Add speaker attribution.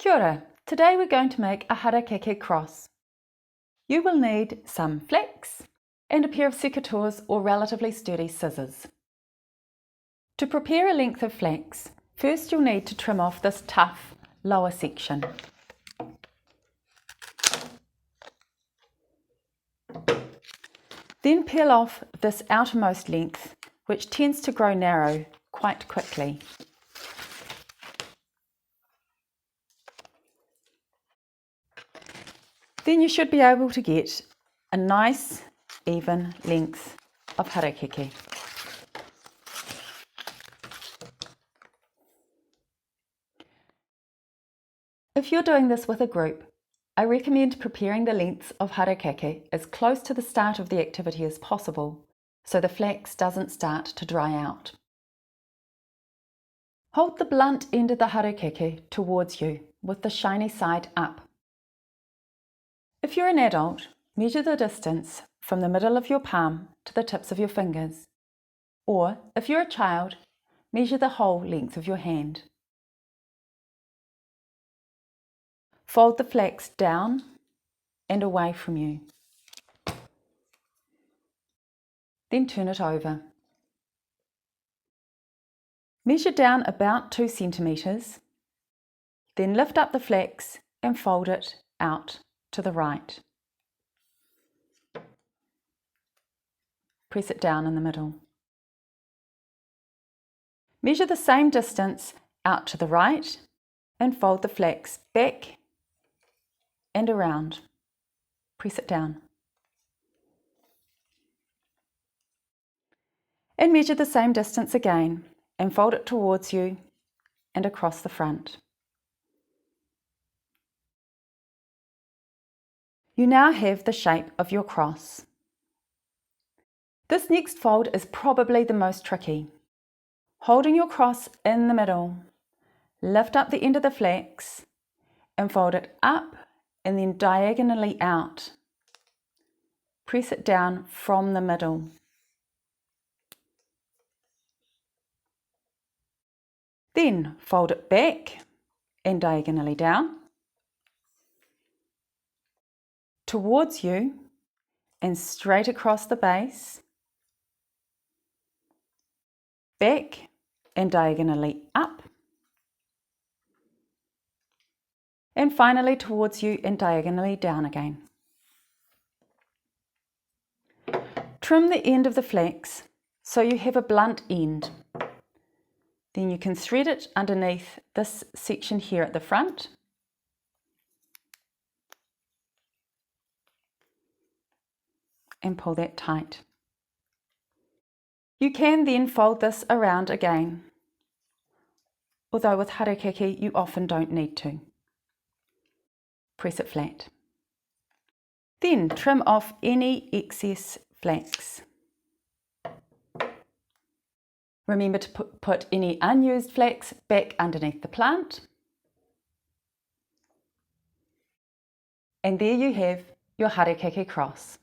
Speaker 1: Kia ora. Today we're going to make a Harakeke cross. You will need some flax and a pair of secateurs or relatively sturdy scissors. To prepare a length of flax, first you'll need to trim off this tough lower section. Then peel off this outermost length, which tends to grow narrow quite quickly. Then you should be able to get a nice even length of harakeke. If you're doing this with a group, I recommend preparing the lengths of harakeke as close to the start of the activity as possible, so the flax doesn't start to dry out. Hold the blunt end of the harakeke towards you with the shiny side up. If you're an adult, measure the distance from the middle of your palm to the tips of your fingers, or if you're a child, measure the whole length of your hand. Fold the flax down and away from you. Then turn it over. Measure down about 2 centimetres, then lift up the flax and fold it out to the right. Press it down in the middle. Measure the same distance out to the right and fold the flax back and around. Press it down. And measure the same distance again and fold it towards you and across the front. You now have the shape of your cross. This next fold is probably the most tricky. Holding your cross in the middle, lift up the end of the flax and fold it up and then diagonally out. Press it down from the middle. Then fold it back and diagonally down towards you and straight across the base, back and diagonally up, and finally towards you and diagonally down again. Trim the end of the flax so you have a blunt end. Then you can thread it underneath this section here at the front. And pull that tight. You can then fold this around again, although with harakeke you often don't need to. Press it flat. Then trim off any excess flax. Remember to put any unused flax back underneath the plant. And there you have your harakeke cross.